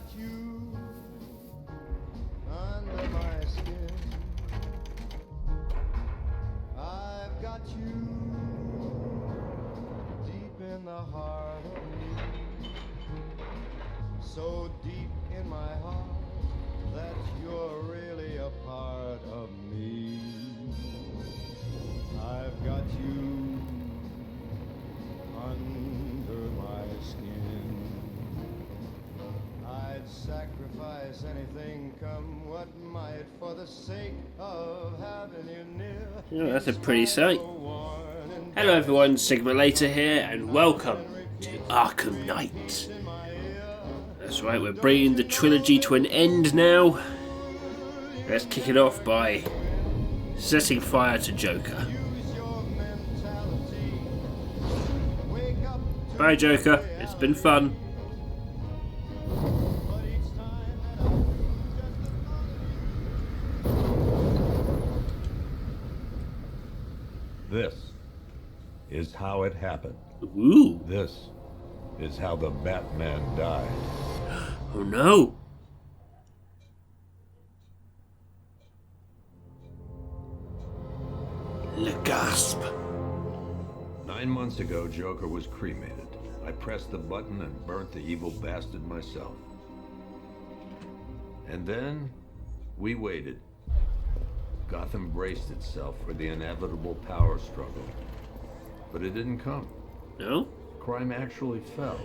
got you under my skin. I've got you deep in the heart of me. So deep in my heart that you're really a part of me. I've got you under my skin. I'd sacrifice anything, come what might, for the sake of having you near. Oh, that's a pretty sight. Hello everyone, Sigma Later here, and welcome to Arkham Knight. That's right, we're bringing the trilogy to an end now. Let's kick it off by setting fire to Joker. Bye Joker, it's been fun. This is how it happened. Ooh. This is how the Batman died. Oh no. Le gasp. 9 months ago, Joker was cremated. I pressed the button and burnt the evil bastard myself. And then, we waited. Gotham braced itself for the inevitable power struggle. But it didn't come. No? Crime actually fell.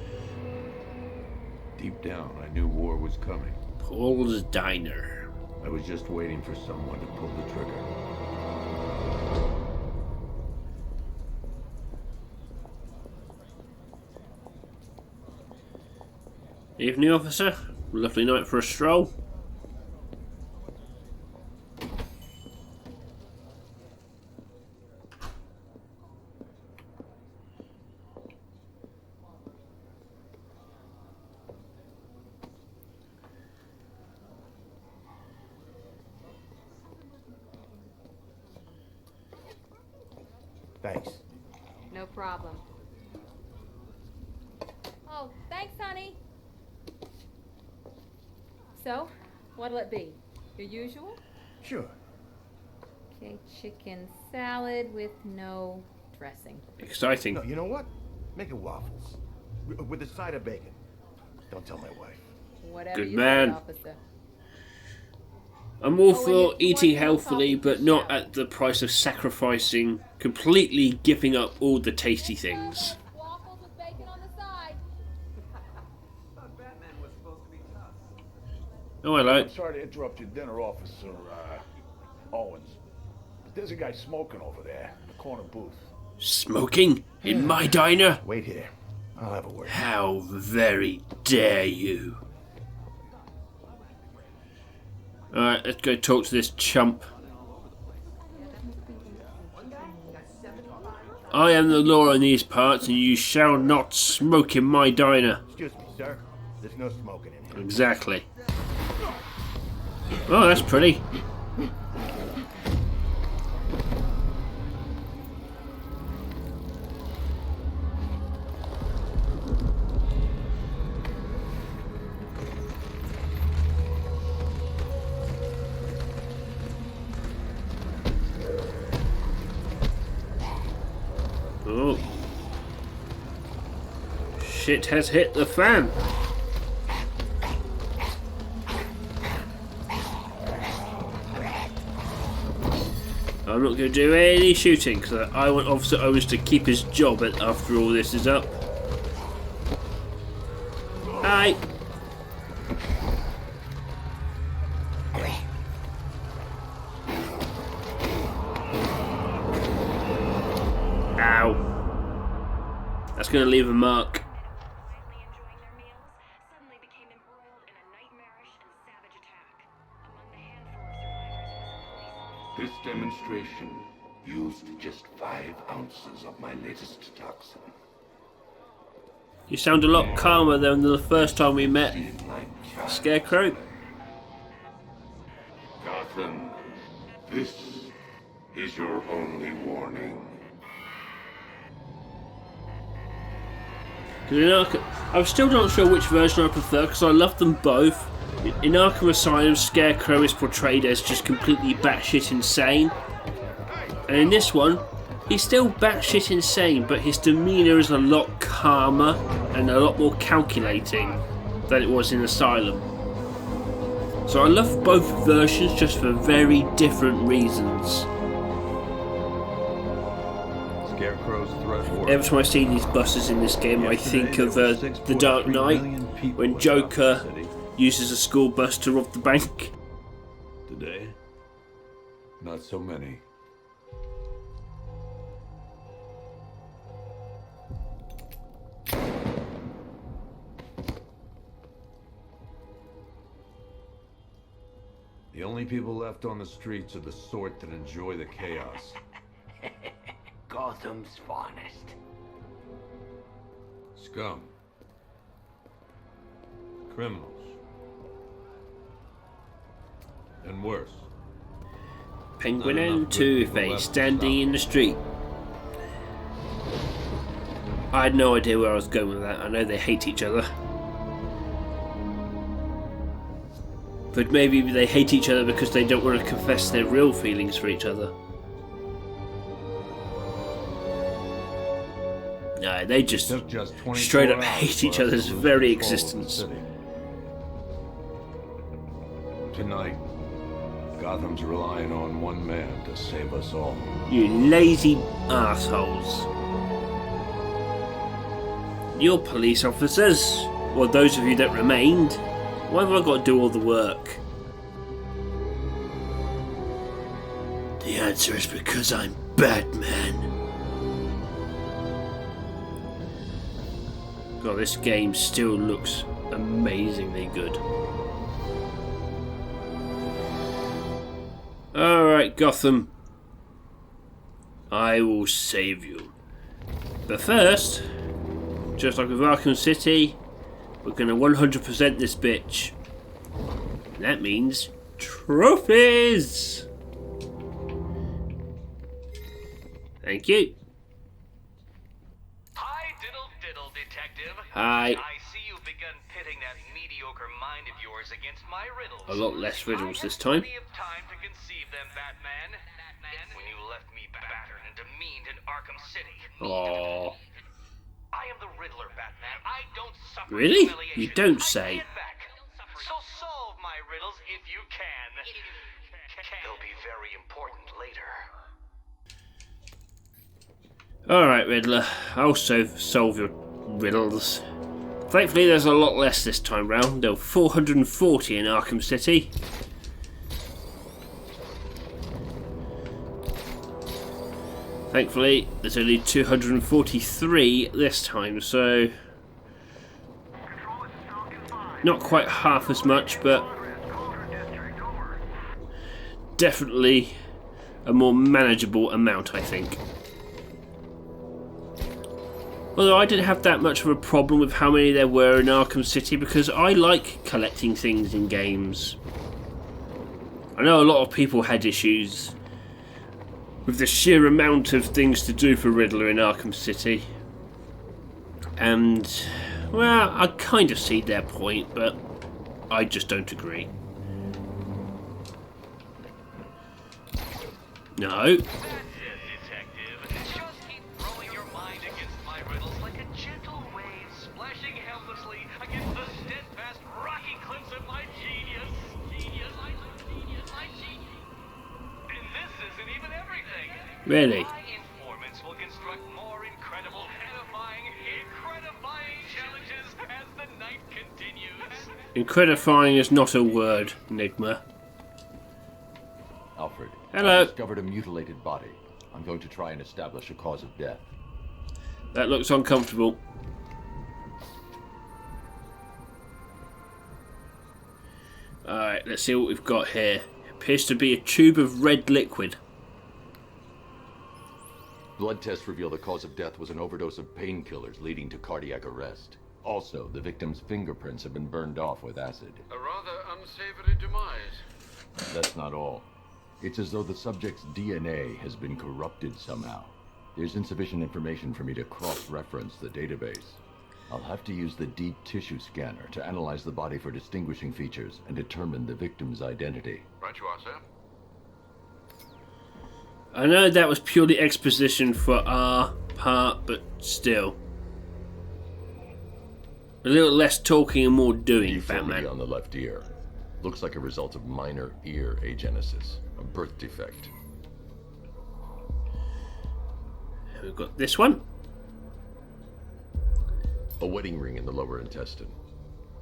Deep down, I knew war was coming. Paul's Diner. I was just waiting for someone to pull the trigger. Evening, officer. Lovely night for a stroll. Thanks. No problem. Oh, thanks, honey. So, what'll it be? Your usual? Sure. Okay, chicken salad with no dressing. Exciting. No, you know what? Make it waffles. With a side of bacon. Don't tell my wife. Whatever Good you man. say, officer. I'm all Oh, and for if you eating want more healthily, coffee, but not shout. at the price of sacrificing, completely giving up all the tasty things. Waffles with bacon on the side. Oh, hello. I'm sorry to interrupt your dinner, Officer Owens. But there's a guy smoking over there in the corner booth. Smoking? In my diner? Wait here. I'll have a word. How very dare you. Alright, let's go talk to this chump. I am the law in these parts, and you shall not smoke in my diner. Excuse me, sir. There's no smoking in here. Exactly. Oh, that's pretty. Oh. Shit has hit the fan. I'm not going to do any shooting because I want Officer Owens to keep his job after all this is up. Hi. Ow. That's going to leave a mark. Quietly enjoying their meals, suddenly became embroiled in a nightmarish and savage attack. Among the handful of survivors was a police officer. This demonstration used just 5 ounces of my latest toxin. You sound a lot calmer than the first time we met. Scarecrow? Gotham, this is your only warning. I'm still not sure which version I prefer because I love them both. In Arkham Asylum, Scarecrow is portrayed as just completely batshit insane. And in this one, he's still batshit insane, but his demeanour is a lot calmer and a lot more calculating than it was in Asylum. So I love both versions just for very different reasons. Scarecrow's threat worked. Every time I see these buses in this game, I think of The Dark Knight, when Joker uses a school bus to rob the bank. Today, not so many. The only people left on the streets are the sort that enjoy the chaos. Gotham's finest. Scum. Criminals. And worse. Penguin Not enough and good Two-Face people left to standing stop in the street. I had no idea where I was going with that. I know they hate each other. But maybe they hate each other because they don't want to confess their real feelings for each other. No, they just Took just 24 straight up hours hate for each us other's to lose very control of the existence. city. Tonight, Gotham's relying on one man to save us all. You lazy assholes. You're police officers, or those of you that remained. Why have I got to do all the work? The answer is because I'm Batman. God, this game still looks amazingly good. Alright, Gotham. I will save you. But first, just like with Arkham City, we're going to 100% this bitch. And that means trophies! Thank you. Hi, diddle, detective. Hi. I see you've begun pitting that mediocre mind of yours against my riddles. A lot less riddles I this had time. plenty of time to conceive them, Batman. When you left me battered and demeaned in Arkham City. Aww. I am the Riddler, Batman. I don't suffer Really? humiliation. You don't I say. get back. So solve my riddles if you can. They'll be very important later. Alright, Riddler. I'll solve your riddles. Thankfully, there's a lot less this time round. There were 440 in Arkham City. Thankfully, there's only 243 this time, so not quite half as much, but definitely a more manageable amount, I think. Although I didn't have that much of a problem with how many there were in Arkham City because I like collecting things in games. I know a lot of people had issues with the sheer amount of things to do for Riddler in Arkham City. And, well, I kind of see their point, but I just don't agree. No. That's it, detective. Just keep throwing your mind against my riddles like a gentle wave splashing helplessly against the steadfast rocky cliffs of my genius. And this isn't even everything. Really? My informants will construct more incredible, edifying challenges as the night continues. Incredifying is not a word, Enigma. Alfred, Hello. I discovered a mutilated body. I'm going to try and establish a cause of death. That looks uncomfortable. Alright, let's see what we've got here. Appears to be a tube of red liquid. Blood tests reveal the cause of death was an overdose of painkillers leading to cardiac arrest. Also, the victim's fingerprints have been burned off with acid. A rather unsavory demise. That's not all. It's as though the subject's DNA has been corrupted somehow. There's insufficient information for me to cross-reference the database. I'll have to use the deep tissue scanner to analyze the body for distinguishing features and determine the victim's identity. Right you are, sir. I know that was purely exposition for our part, but still. A little less talking and more doing, Deformity Batman. on the left ear. Looks like a result of minor ear agenesis, a birth defect. We've got this one. A wedding ring in the lower intestine.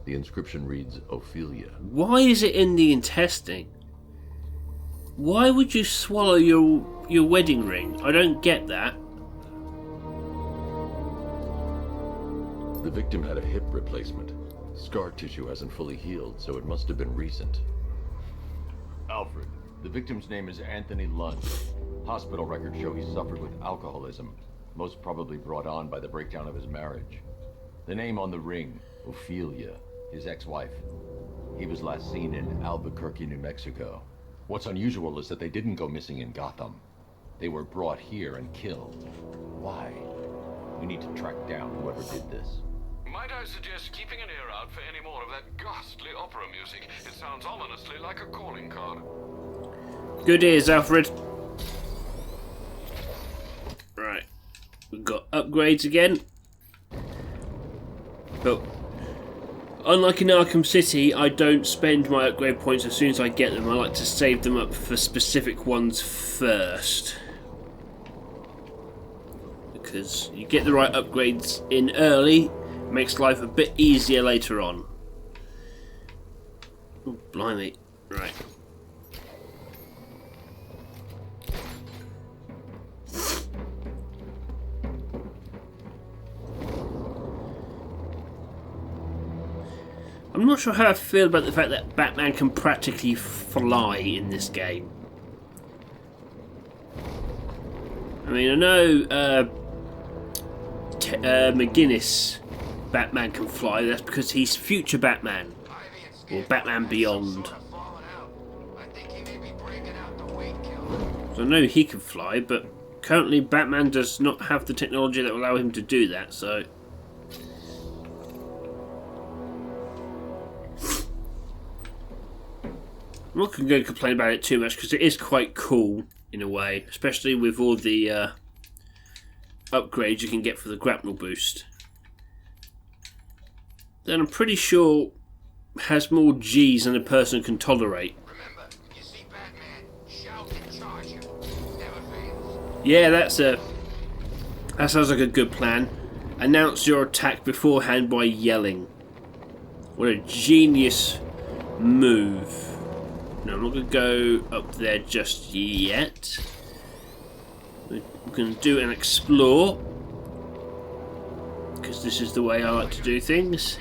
The inscription reads Ophelia. Why is it in the intestine? Why would you swallow your wedding ring? I don't get that. The victim had a hip replacement. Scar tissue hasn't fully healed, so it must have been recent. Alfred, the victim's name is Anthony Lund. Hospital records show he suffered with alcoholism, most probably brought on by the breakdown of his marriage. The name on the ring, Ophelia, his ex-wife. He was last seen in Albuquerque, New Mexico. What's unusual is that they didn't go missing in Gotham. They were brought here and killed. Why? We need to track down whoever did this. Might I suggest keeping an ear out for any more of that ghastly opera music? It sounds ominously like a calling card. Good ears, Alfred. Right. We've got upgrades again. But unlike in Arkham City, I don't spend my upgrade points as soon as I get them. I like to save them up for specific ones first. Because you get the right upgrades in early, makes life a bit easier later on. Oh, blimey. Right. I'm not sure how I feel about the fact that Batman can practically fly in this game. I mean, I know McGuinness Batman can fly. That's because he's future Batman, or Batman Beyond. So I know he can fly, but currently Batman does not have the technology that will allow him to do that. So. I'm not going to complain about it too much because it is quite cool in a way, especially with all the upgrades you can get for the grapnel boost. Then I'm pretty sure has more G's than a person can tolerate. Remember, if you see Batman, shout and charge him. Never fails. Yeah, that sounds like a good plan. Announce your attack beforehand by yelling. What a genius move. No, I'm not going to go up there just yet. We're going to do an explore. Because this is the way I like to do things.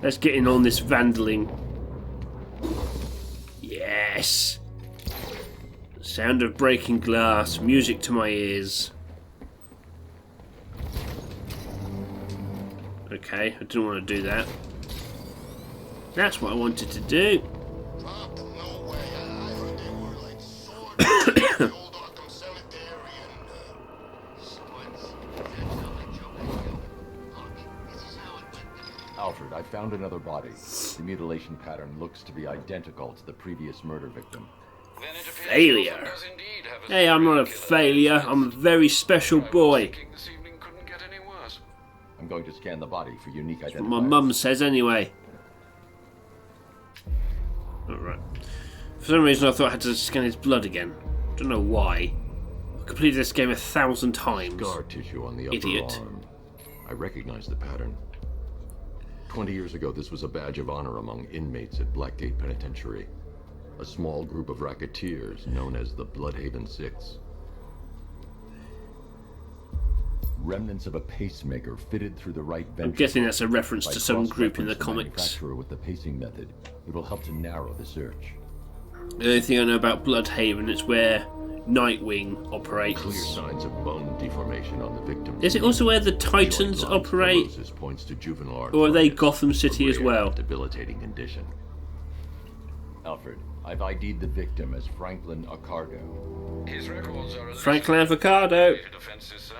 Let's get in on this vandaling. Yes! Sound of breaking glass, music to my ears. Okay, I didn't want to do that. That's what I wanted to do. Alfred, I found another body. The mutilation pattern looks to be identical to the previous murder victim. Failure. Hey, I'm not a failure. I'm a very special boy. I'm going to scan the body for unique identifiers. That's what my mum says anyway. Alright. For some reason I thought I had to scan his blood again. Don't know why. I completed this game 1,000 times. Scar tissue on the upper arm. I recognize the pattern. 20 years ago, this was a badge of honor among inmates at Blackgate Penitentiary. A small group of racketeers known as the Bloodhaven Six. Remnants of a pacemaker fitted through the right ventricle. I'm guessing that's a reference to some group in the comics. With the pacing method, it will help to narrow the search. The only thing I know about Bloodhaven is where Nightwing operates. Clear signs of bone deformation on the victim. Is it also where the Titans operate? Points to juvenile or are they Gotham City as well? Debilitating condition. Alfred, I've ID'd the victim as Franklin Accardo. His records are a Franklin Avocado. offences, sir.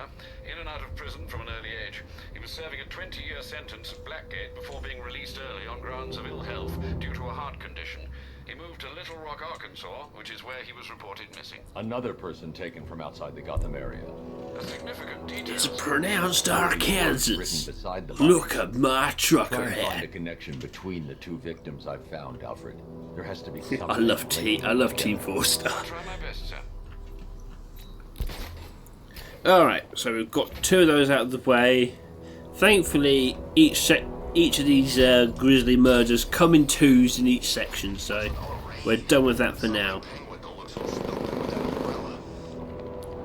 In and out of prison from an early age. He was serving a 20-year sentence at Blackgate before being released early on grounds of ill health due to a heart condition. He moved to Little Rock, Arkansas, which is where he was reported missing. Another person taken from outside the Gotham area. A significant detail. It's pronounced Arkansas. Written beside the body. Look at my trucker Try and find a hat. connection between the two victims I've found, Alfred. There has to be something. I love Team 4-Star. I'll try my best, sir. Alright, so we've got 2 of those out of the way. Thankfully, each of these grisly murders come in 2s in each section, so we're done with that for now.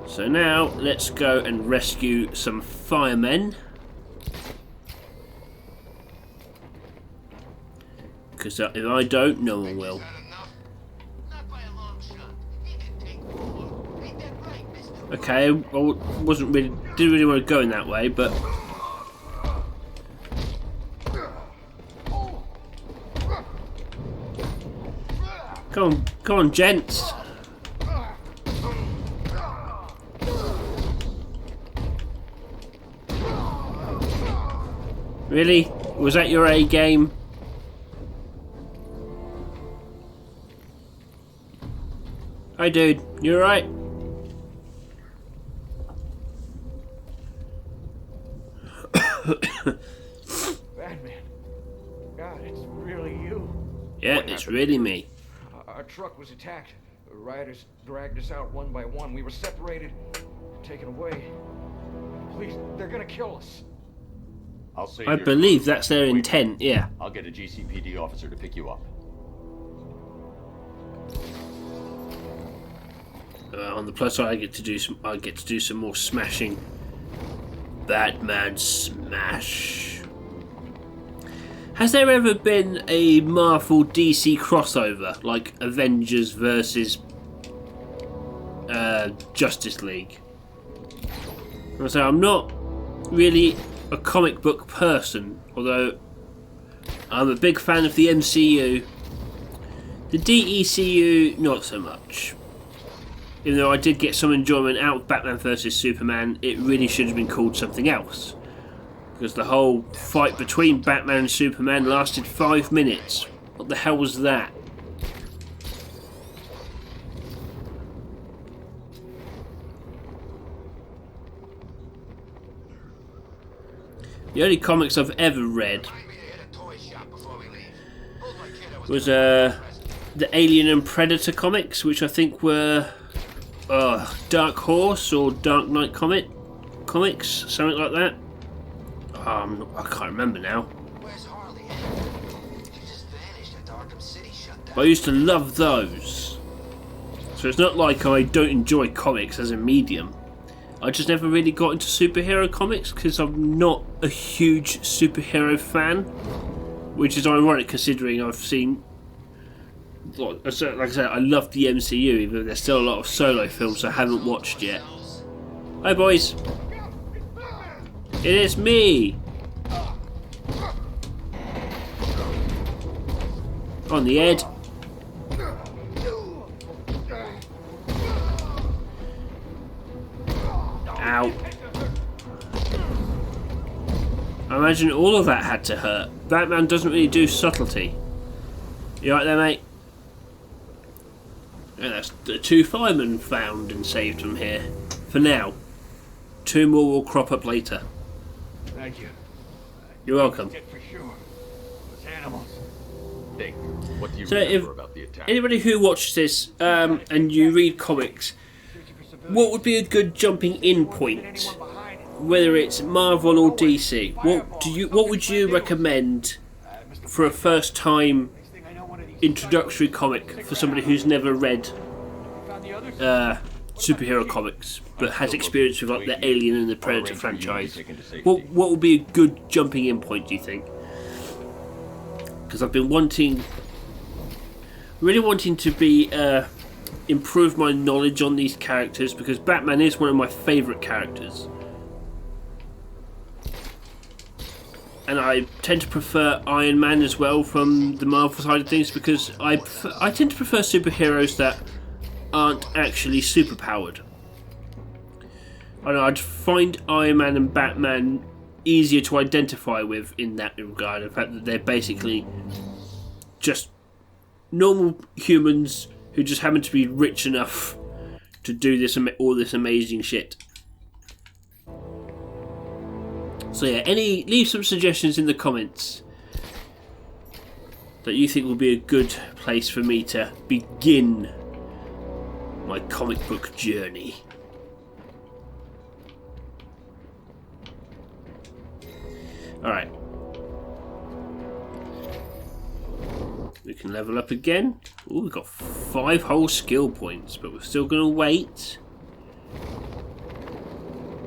So now, let's go and rescue some firemen. Because if I don't, no one will. Okay, I didn't really want to go in that way, but come on, gents. Really? Was that your A game? Hi, dude. You alright? Batman. God, it's really you. Yeah, it's really me. Our truck was attacked. Rioters dragged us out one by one. We were separated, taken away. Please, they're gonna kill us. I'll say I believe that's their intent, yeah. I'll get a GCPD officer to pick you up. On the plus side, I get to do some more smashing. Batman smash. Has there ever been a Marvel DC crossover like Avengers versus Justice League? So I'm not really a comic book person, although I'm a big fan of the MCU. The DECU, not so much. Even though I did get some enjoyment out of Batman vs Superman, it really should have been called something else. Because the whole fight between Batman and Superman lasted 5 minutes. What the hell was that? The only comics I've ever read was the Alien and Predator comics, which I think were Dark Horse or Dark Knight comics, something like that. I can't remember now. But I used to love those. So it's not like I don't enjoy comics as a medium. I just never really got into superhero comics because I'm not a huge superhero fan. Which is ironic considering I've seen... Like I said, I love the MCU, even though there's still a lot of solo films I haven't watched yet. Hi boys! It is me! On the head. Ow. I imagine all of that had to hurt. Batman doesn't really do subtlety. You right there, mate? And that's the 2 firemen found and saved from here. For now. 2 more will crop up later. Thank you. You're welcome. For sure. Those animals. Dick, what do you So remember about the attack? Anybody who watches this and you read comics, what would be a good jumping in point? Whether it's Marvel or DC, what would you recommend for a first time introductory comic for somebody who's never read superhero comics but has experience with like the Alien and the Predator franchise? What would be a good jumping in point, do you think? Because I've been really wanting to be improve my knowledge on these characters, because Batman is one of my favourite characters. and I tend to prefer Iron Man as well from the Marvel side of things, because I tend to prefer superheroes that aren't actually superpowered. I know, I'd find Iron Man and Batman easier to identify with in that regard. The fact that they're basically just normal humans who just happen to be rich enough to do all this amazing shit. So yeah, leave some suggestions in the comments that you think will be a good place for me to begin my comic book journey. Alright. We can level up again. Ooh, we've got 5 whole skill points, but we're still going to wait.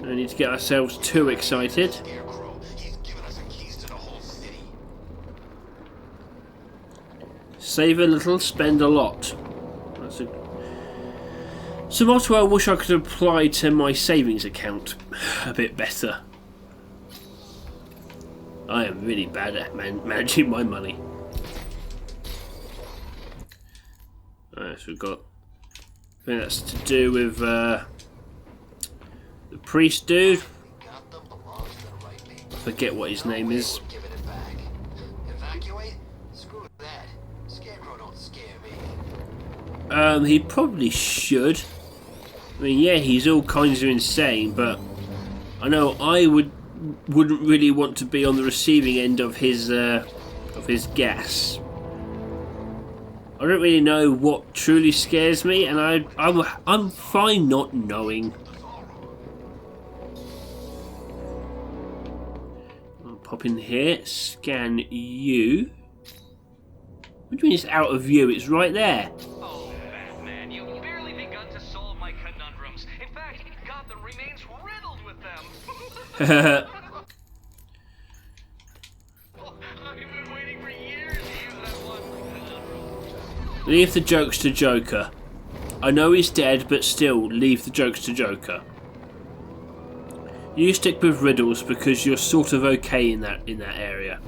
No need to get ourselves too excited. Save a little, spend a lot. That's a motto I wish I could apply to my savings account a bit better. I am really bad at managing my money. Alright, so we've got... I think that's to do with the priest dude. Forget what his name is. He probably should. I mean, yeah, he's all kinds of insane, but I know I wouldn't really want to be on the receiving end of his gas. I don't really know what truly scares me, and I'm fine not knowing. I'll pop in here, scan you. What do you mean it's out of view? It's right there. Oh, Batman, you've barely begun to solve my conundrums. In fact, Gotham remains riddled with them. I've been waiting for years to use that one. Leave the jokes to Joker. I know he's dead, but still, leave the jokes to Joker. You stick with riddles because you're sort of okay in that area.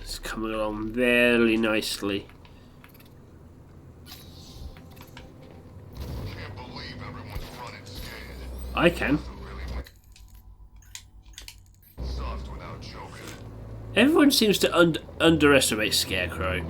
It's coming along very nicely. I can. Everyone seems to underestimate Scarecrow.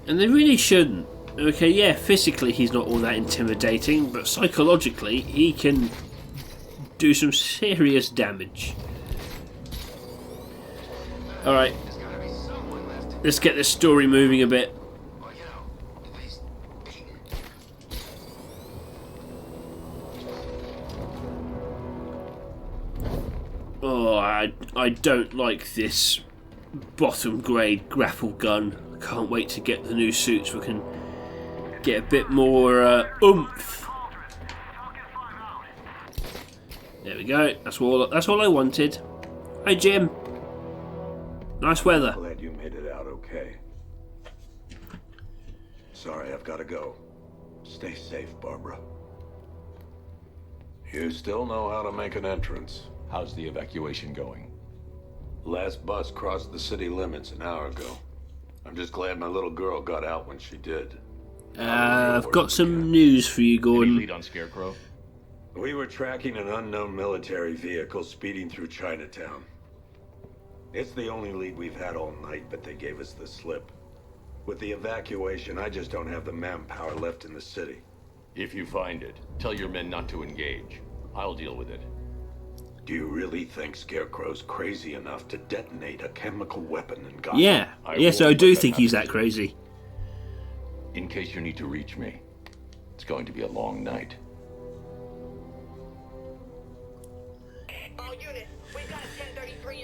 And they really shouldn't. Okay, yeah, physically he's not all that intimidating, but psychologically he can do some serious damage. Alright. Let's get this story moving a bit. Oh, I don't like this bottom grade grapple gun. I can't wait to get the new suits so we can get a bit more oomph. There we go. That's all I wanted. Hey Jim. Nice weather. Glad you made it out okay. Sorry, I've got to go. Stay safe, Barbara. You still know how to make an entrance. How's the evacuation going? Last bus crossed the city limits an hour ago. I'm just glad my little girl got out when she did. I've got some news for you, Gordon. Any lead on Scarecrow? We were tracking an unknown military vehicle speeding through Chinatown. It's the only lead we've had all night, but they gave us the slip. With the evacuation, I just don't have the manpower left in the city. If you find it, tell your men not to engage. I'll deal with it. Do you really think Scarecrow's crazy enough to detonate a chemical weapon in Gotham? Yeah, yes, I do think he's that crazy. In case you need to reach me, it's going to be a long night.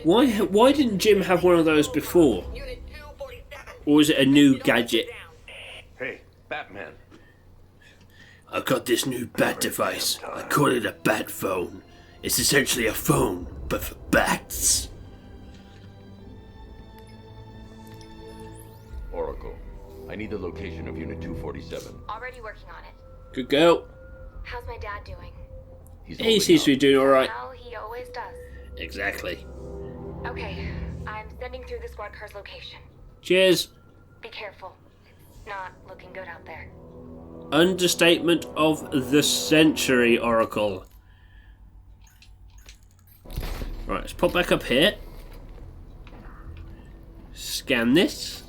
Why didn't Jim have one of those before? Or is it a new gadget? Hey, Batman. I've got this new bat device. I call it a bat phone. It's essentially a phone, but for bats. need the location of Unit 247. Already working on it. Good girl. How's my dad doing? He seems to be doing alright. Well, he always does. Exactly. Okay, I'm sending through the squad car's location. Cheers. Be careful. It's not looking good out there. Understatement of the century, Oracle. Right, let's pop back up here. Scan this.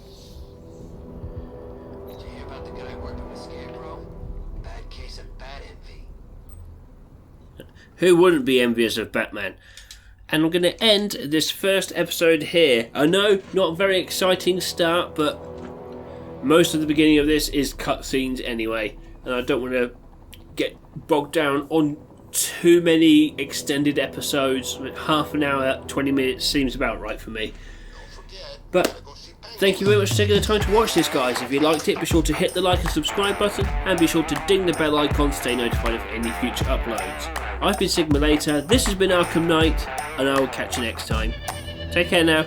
Did you hear about the guy working with Scarecrow? Bad case of bat envy. Who wouldn't be envious of Batman? And I'm going to end this first episode here. I know, not a very exciting start, but most of the beginning of this is cutscenes anyway. And I don't want to get bogged down on too many extended episodes. Half an hour, 20 minutes seems about right for me. But thank you very much for taking the time to watch this, guys. If you liked it, be sure to hit the like and subscribe button, and be sure to ding the bell icon to stay notified of any future uploads. I've been Sigma Later, this has been Arkham Knight, and I will catch you next time. Take care now.